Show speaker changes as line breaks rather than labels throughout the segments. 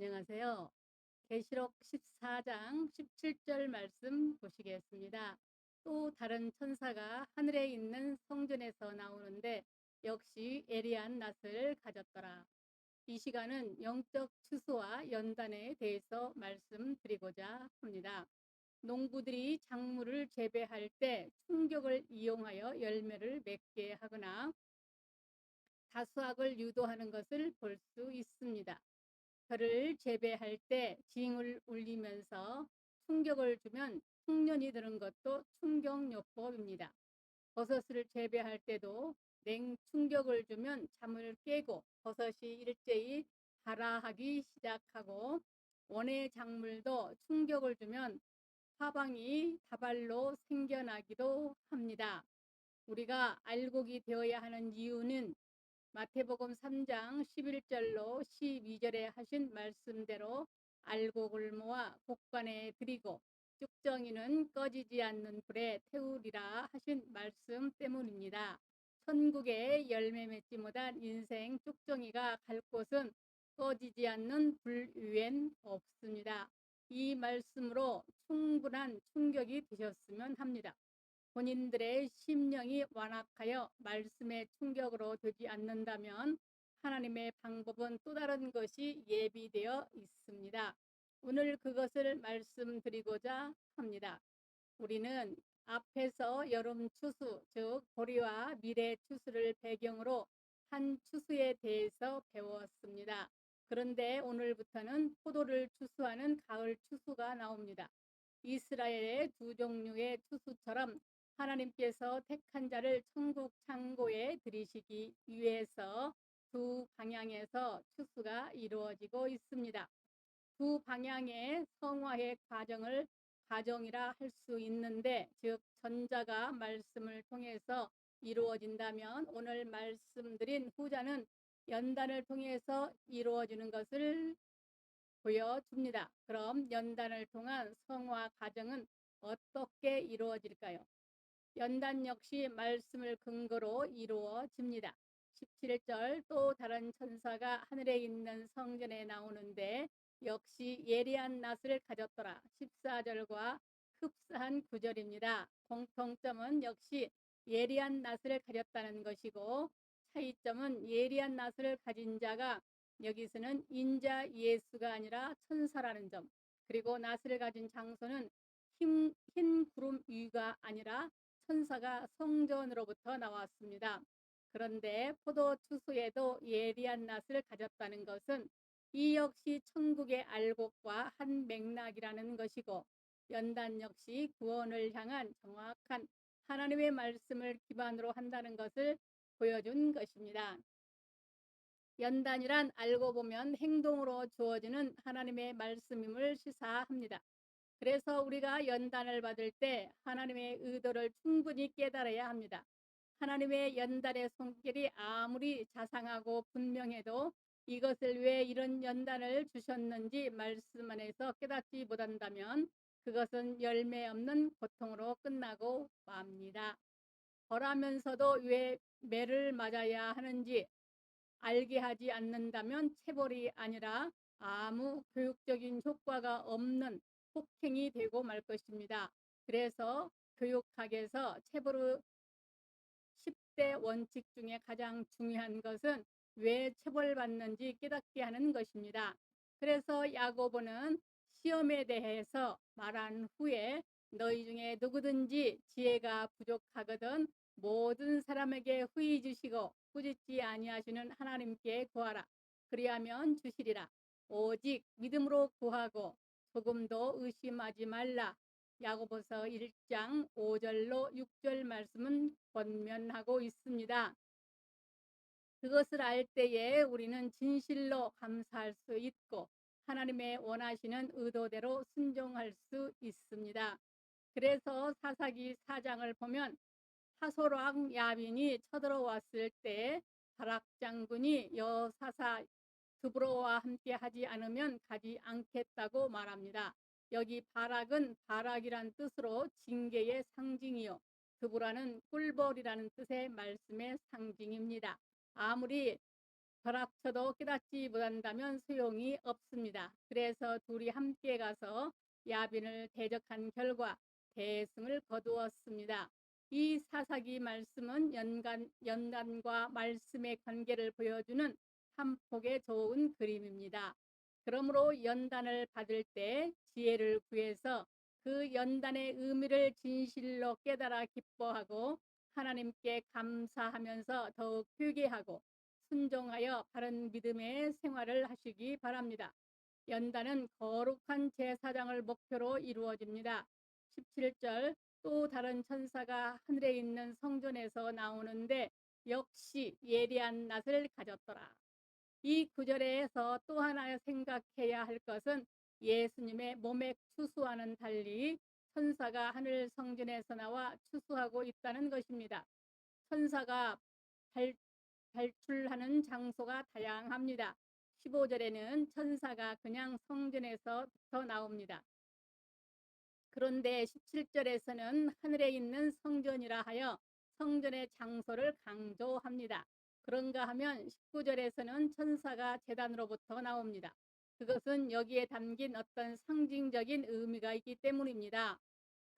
안녕하세요. 계시록 14장 17절 말씀 보시겠습니다. 또 다른 천사가 하늘에 있는 성전에서 나오는데 역시 예리한 낫을 가졌더라. 이 시간은 영적 추수와 연단에 대해서 말씀드리고자 합니다. 농부들이 작물을 재배할 때 충격을 이용하여 열매를 맺게 하거나 다수학을 유도하는 것을 볼 수 있습니다. 벼를 재배할 때 징을 울리면서 충격을 주면 흉년이 드는 것도 충격요법입니다. 버섯을 재배할 때도 냉충격을 주면 잠을 깨고 버섯이 일제히 발아하기 시작하고 원예 작물도 충격을 주면 화방이 다발로 생겨나기도 합니다. 우리가 알곡이 되어야 하는 이유는 마태복음 3장 11절로 12절에 하신 말씀대로 알곡을 모아 곡간에 드리고 쭉정이는 꺼지지 않는 불에 태우리라 하신 말씀 때문입니다. 천국에 열매 맺지 못한 인생 쭉정이가 갈 곳은 꺼지지 않는 불 위엔 없습니다. 이 말씀으로 충분한 충격이 되셨으면 합니다. 본인들의 심령이 완악하여 말씀의 충격으로 되지 않는다면 하나님의 방법은 또 다른 것이 예비되어 있습니다. 오늘 그것을 말씀드리고자 합니다. 우리는 앞에서 여름 추수, 즉 보리와 미래 추수를 배경으로 한 추수에 대해서 배웠습니다. 그런데 오늘부터는 포도를 추수하는 가을 추수가 나옵니다. 이스라엘의 두 종류의 추수처럼 하나님께서 택한 자를 천국 창고에 들이시기 위해서 두 방향에서 추수가 이루어지고 있습니다. 두 방향의 성화의 과정을 가정이라 할 수 있는데, 즉 전자가 말씀을 통해서 이루어진다면 오늘 말씀드린 후자는 연단을 통해서 이루어지는 것을 보여줍니다. 그럼 연단을 통한 성화 과정은 어떻게 이루어질까요? 연단 역시 말씀을 근거로 이루어집니다. 17절 또 다른 천사가 하늘에 있는 성전에 나오는데 역시 예리한 낫을 가졌더라. 14절과 흡사한 구절입니다. 공통점은 역시 예리한 낫을 가졌다는 것이고 차이점은 예리한 낫을 가진 자가 여기서는 인자 예수가 아니라 천사라는 점, 그리고 낫을 가진 장소는 흰 구름 위가 아니라 천사가 성전으로부터 나왔습니다. 그런데 포도 추수에도 예리한 낫을 가졌다는 것은 이 역시 천국의 알곡과 한 맥락이라는 것이고, 연단 역시 구원을 향한 정확한 하나님의 말씀을 기반으로 한다는 것을 보여준 것입니다. 연단이란 알고 보면 행동으로 주어지는 하나님의 말씀임을 시사합니다. 그래서 우리가 연단을 받을 때 하나님의 의도를 충분히 깨달아야 합니다. 하나님의 연단의 손길이 아무리 자상하고 분명해도 이것을 왜 이런 연단을 주셨는지 말씀 안에서 깨닫지 못한다면 그것은 열매 없는 고통으로 끝나고 맙니다. 벌하면서도 왜 매를 맞아야 하는지 알게 하지 않는다면 체벌이 아니라 아무 교육적인 효과가 없는 폭행이 되고 말 것입니다. 그래서 교육학에서 체벌의 10대 원칙 중에 가장 중요한 것은 왜 체벌받는지 깨닫게 하는 것입니다. 그래서 야고보는 시험에 대해서 말한 후에 너희 중에 누구든지 지혜가 부족하거든 모든 사람에게 후히 주시고 꾸짖지 아니하시는 하나님께 구하라. 그리하면 주시리라. 오직 믿음으로 구하고 조금도 의심하지 말라. 야고보서 1장 5절로 6절 말씀은 권면하고 있습니다. 그것을 알 때에 우리는 진실로 감사할 수 있고 하나님의 원하시는 의도대로 순종할 수 있습니다. 그래서 사사기 4장을 보면 하솔왕 야빈이 쳐들어왔을 때 바락 장군이 여사사 드브로와 함께 하지 않으면 가지 않겠다고 말합니다. 여기 바락은 바락이란 뜻으로 징계의 상징이요 드브라는 꿀벌이라는 뜻의 말씀의 상징입니다. 아무리 벼락쳐도 깨닫지 못한다면 소용이 없습니다. 그래서 둘이 함께 가서 야빈을 대적한 결과 대승을 거두었습니다. 이 사사기 말씀은 연단과 말씀의 관계를 보여주는 한 폭의 좋은 그림입니다. 그러므로 연단을 받을 때 지혜를 구해서 그 연단의 의미를 진실로 깨달아 기뻐하고 하나님께 감사하면서 더욱 회개하고 순종하여 바른 믿음의 생활을 하시기 바랍니다. 연단은 거룩한 제사장을 목표로 이루어집니다. 17절 또 다른 천사가 하늘에 있는 성전에서 나오는데 역시 예리한 낫을 가졌더라. 이 구절에서 또 하나 생각해야 할 것은 예수님의 몸의 추수와는 달리 천사가 하늘 성전에서 나와 추수하고 있다는 것입니다. 천사가 발출하는 장소가 다양합니다. 15절에는 천사가 그냥 성전에서부터 나옵니다. 그런데 17절에서는 하늘에 있는 성전이라 하여 성전의 장소를 강조합니다. 그런가 하면 19절에서는 천사가 제단으로부터 나옵니다. 그것은 여기에 담긴 어떤 상징적인 의미가 있기 때문입니다.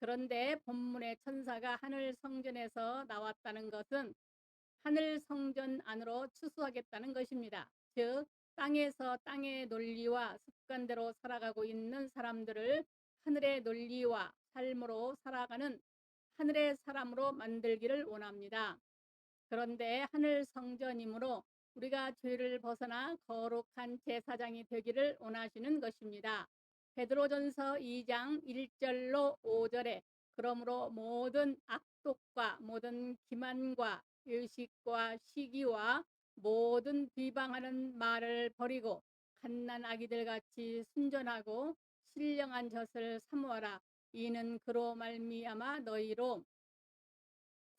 그런데 본문의 천사가 하늘 성전에서 나왔다는 것은 하늘 성전 안으로 추수하겠다는 것입니다. 즉 땅에서 땅의 논리와 습관대로 살아가고 있는 사람들을 하늘의 논리와 삶으로 살아가는 하늘의 사람으로 만들기를 원합니다. 그런데 하늘 성전이므로 우리가 죄를 벗어나 거룩한 제사장이 되기를 원하시는 것입니다. 베드로전서 2장 1절로 5절에 그러므로 모든 악독과 모든 기만과 의식과 시기와 모든 비방하는 말을 버리고 갓난 아기들 같이 순전하고 신령한 젖을 사모하라. 이는 그로 말미암아 너희로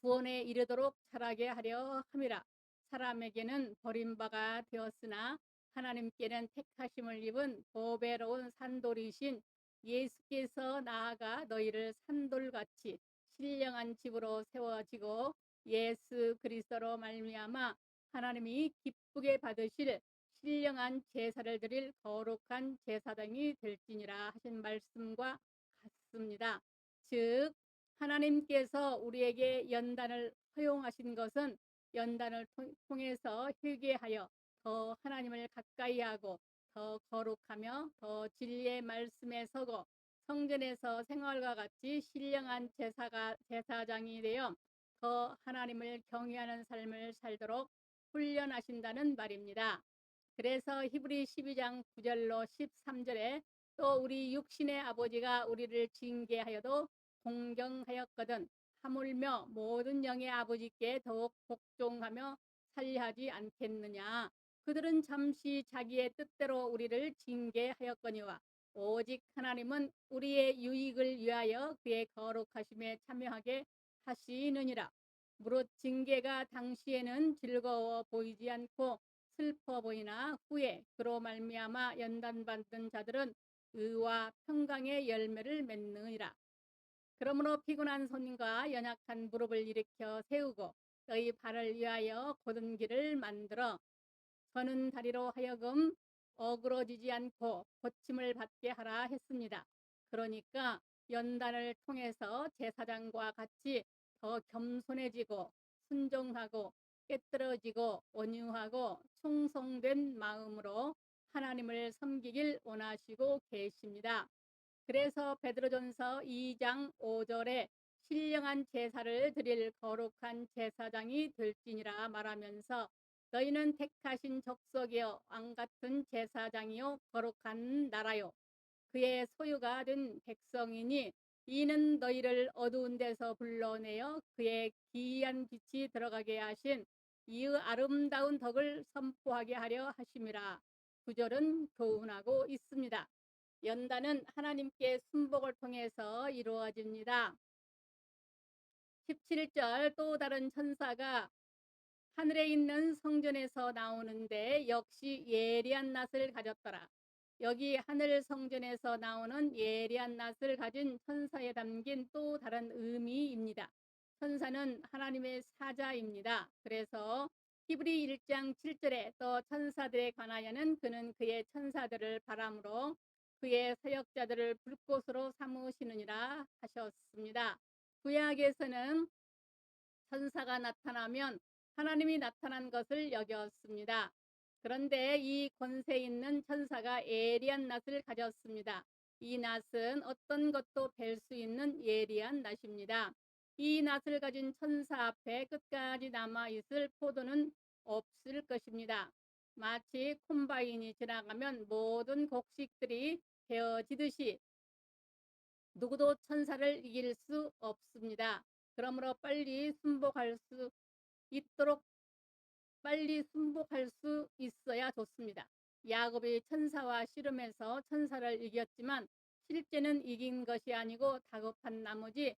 구원에 이르도록 자라게 하려 함이라. 사람에게는 버림바가 되었으나 하나님께는 택하심을 입은 보배로운 산돌이신 예수께서 나아가 너희를 산돌같이 신령한 집으로 세워지고 예수 그리스도로 말미암아 하나님이 기쁘게 받으실 신령한 제사를 드릴 거룩한 제사장이 될지니라 하신 말씀과 같습니다. 즉 하나님께서 우리에게 연단을 허용하신 것은 연단을 통해서 회개하여 더 하나님을 가까이 하고 더 거룩하며 더 진리의 말씀에 서고 성전에서 생활과 같이 신령한 제사장이 되어 더 하나님을 경외하는 삶을 살도록 훈련하신다는 말입니다. 그래서 히브리 12장 9절로 13절에 또 우리 육신의 아버지가 우리를 징계하여도 공경하였거든 하물며 모든 영의 아버지께 더욱 복종하며 살려하지 않겠느냐. 그들은 잠시 자기의 뜻대로 우리를 징계하였거니와 오직 하나님은 우리의 유익을 위하여 그의 거룩하심에 참여하게 하시느니라. 무릇 징계가 당시에는 즐거워 보이지 않고 슬퍼 보이나 후에 그로 말미암아 연단받는 자들은 의와 평강의 열매를 맺느니라. 그러므로 피곤한 손과 연약한 무릎을 일으켜 세우고 너희 발을 위하여 곧은 길을 만들어 저는 다리로 하여금 어그러지지 않고 고침을 받게 하라 했습니다. 그러니까 연단을 통해서 제사장과 같이 더 겸손해지고 순종하고 깨뜨려지고 온유하고 충성된 마음으로 하나님을 섬기길 원하시고 계십니다. 그래서 베드로전서 2장 5절에 신령한 제사를 드릴 거룩한 제사장이 될지니라 말하면서 너희는 택하신 족속이요 왕같은 제사장이요 거룩한 나라요 그의 소유가 된 백성이니 이는 너희를 어두운 데서 불러내어 그의 기이한 빛이 들어가게 하신 이의 아름다운 덕을 선포하게 하려 하심이라. 구절은 교훈하고 있습니다. 연단은 하나님께 순복을 통해서 이루어집니다. 17절 또 다른 천사가 하늘에 있는 성전에서 나오는데 역시 예리한 낫을 가졌더라. 여기 하늘 성전에서 나오는 예리한 낫을 가진 천사에 담긴 또 다른 의미입니다. 천사는 하나님의 사자입니다. 그래서 히브리 1장 7절에 또 천사들에 관하여는 그는 그의 천사들을 바람으로 그의 사역자들을 불꽃으로 삼으시느니라 하셨습니다. 구약에서는 천사가 나타나면 하나님이 나타난 것을 여겼습니다. 그런데 이 권세 있는 천사가 예리한 낫을 가졌습니다. 이 낫은 어떤 것도 뵐 수 있는 예리한 낫입니다. 이 낫을 가진 천사 앞에 끝까지 남아있을 포도는 없을 것입니다. 마치 콤바인이 지나가면 모든 곡식들이 베어지듯이 누구도 천사를 이길 수 없습니다. 그러므로 빨리 순복할 수 있어야 좋습니다. 야곱이 천사와 씨름해서 천사를 이겼지만 실제는 이긴 것이 아니고 다급한 나머지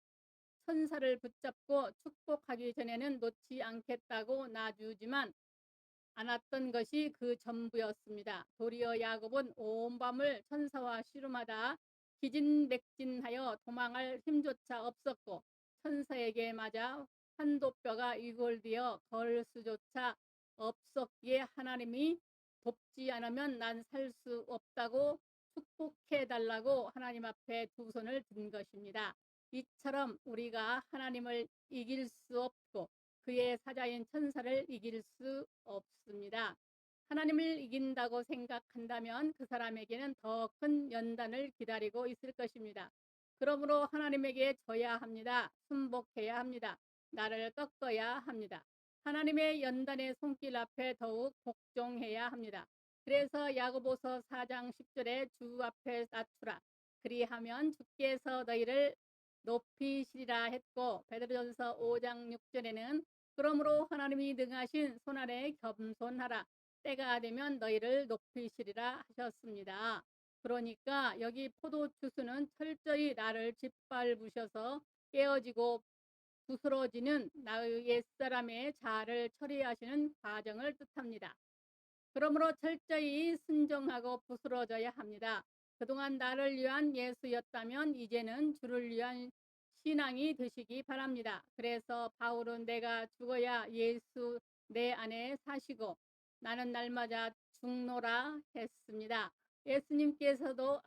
천사를 붙잡고 축복하기 전에는 놓지 않겠다고 놔주지만 않았던 것이 그 전부였습니다. 도리어 야곱은 온 밤을 천사와 씨름하다 기진맥진하여 도망할 힘조차 없었고 천사에게 맞아 환도뼈가 이골되어 걸을 수조차 없었기에 하나님이 돕지 않으면 난 살 수 없다고 축복해 달라고 하나님 앞에 두 손을 든 것입니다. 이처럼 우리가 하나님을 이길 수 없고 그의 사자인 천사를 이길 수 없습니다. 하나님을 이긴다고 생각한다면 그 사람에게는 더 큰 연단을 기다리고 있을 것입니다. 그러므로 하나님에게 져야 합니다. 순복해야 합니다. 나를 꺾어야 합니다. 하나님의 연단의 손길 앞에 더욱 복종해야 합니다. 그래서 야고보서 4장 10절에 주 앞에 낮추라. 그리하면 주께서 너희를 높이시리라 했고 베드로전서 5장 6절에는 그러므로 하나님이 능하신 손아래 겸손하라. 때가 되면 너희를 높이시리라 하셨습니다. 그러니까 여기 포도주스는 철저히 나를 짓밟으셔서 깨어지고 부스러지는 나의 옛사람의 자아를 처리하시는 과정을 뜻합니다. 그러므로 철저히 순종하고 부스러져야 합니다. 그동안 나를 위한 예수였다면 이제는 주를 위한 신앙이 되시기 바랍니다. 그래서 바울은 내가 죽어야 예수 내 안에 사시고 나는 날마다 죽노라 했습니다. 예수님께서도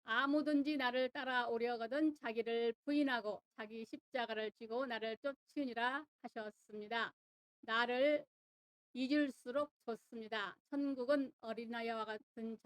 아무든지 나를 따라오려거든 자기를 부인하고 자기 십자가를 지고 나를 쫓으니라 하셨습니다. 나를 잊을수록 좋습니다. 천국은 어린아이와 같은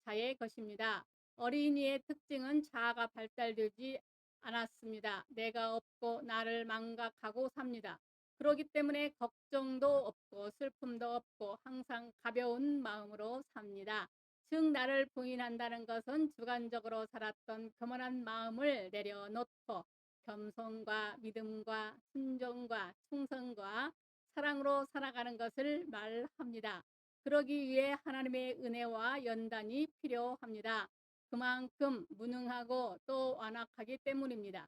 자의 것입니다. 어린이의 특징은 자아가 발달되지 않았습니다. 내가 없고 나를 망각하고 삽니다. 그렇기 때문에 걱정도 없고 슬픔도 없고 항상 가벼운 마음으로 삽니다. 즉 나를 부인한다는 것은 주관적으로 살았던 교만한 마음을 내려놓고 겸손과 믿음과 순종과 충성과 사랑으로 살아가는 것을 말합니다. 그러기 위해 하나님의 은혜와 연단이 필요합니다. 그만큼 무능하고 또 완악하기 때문입니다.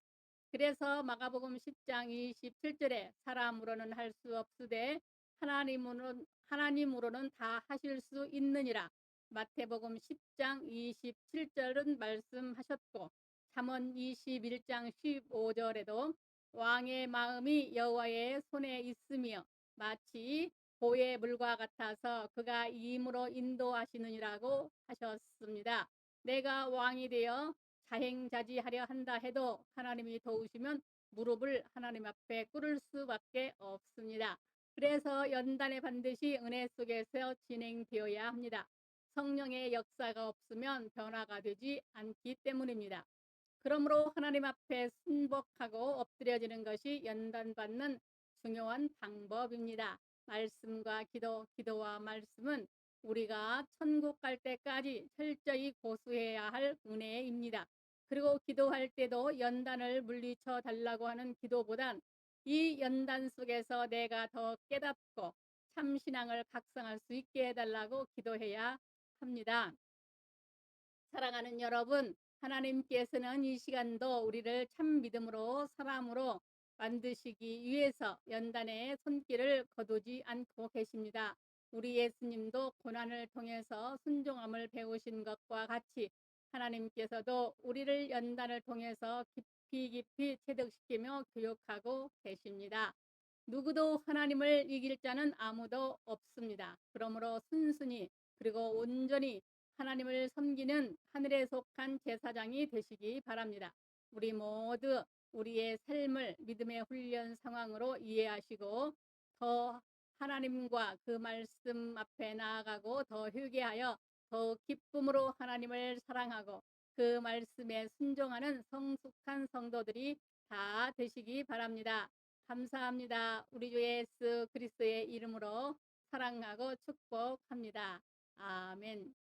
그래서 마가복음 10장 27절에 사람으로는 할 수 없으되 하나님으로는 다 하실 수 있느니라. 마태복음 10장 27절은 말씀하셨고 잠언 21장 15절에도 왕의 마음이 여호와의 손에 있으며 마치 보의 물과 같아서 그가 임으로 인도하시느니라고 하셨습니다. 내가 왕이 되어 자행자지하려 한다 해도 하나님이 도우시면 무릎을 하나님 앞에 꿇을 수밖에 없습니다. 그래서 연단에 반드시 은혜 속에서 진행되어야 합니다. 성령의 역사가 없으면 변화가 되지 않기 때문입니다. 그러므로 하나님 앞에 순복하고 엎드려지는 것이 연단받는 중요한 방법입니다. 말씀과 기도와 말씀은 우리가 천국 갈 때까지 철저히 고수해야 할 은혜입니다. 그리고 기도할 때도 연단을 물리쳐 달라고 하는 기도보단 이 연단 속에서 내가 더 깨닫고 참신앙을 각성할 수 있게 해달라고 기도해야 합니다. 사랑하는 여러분, 하나님께서는 이 시간도 우리를 참 믿음으로 사람으로 만드시기 위해서 연단의 손길을 거두지 않고 계십니다. 우리 예수님도 고난을 통해서 순종함을 배우신 것과 같이 하나님께서도 우리를 연단을 통해서 깊이 체득시키며 교육하고 계십니다. 누구도 하나님을 이길 자는 아무도 없습니다. 그러므로 순순히 그리고 온전히 하나님을 섬기는 하늘에 속한 제사장이 되시기 바랍니다. 우리 모두 우리의 삶을 믿음의 훈련 상황으로 이해하시고 더 하나님과 그 말씀 앞에 나아가고 더 회개하여 더 기쁨으로 하나님을 사랑하고 그 말씀에 순종하는 성숙한 성도들이 다 되시기 바랍니다. 감사합니다. 우리 주 예수 그리스도의 이름으로 사랑하고 축복합니다. 아멘.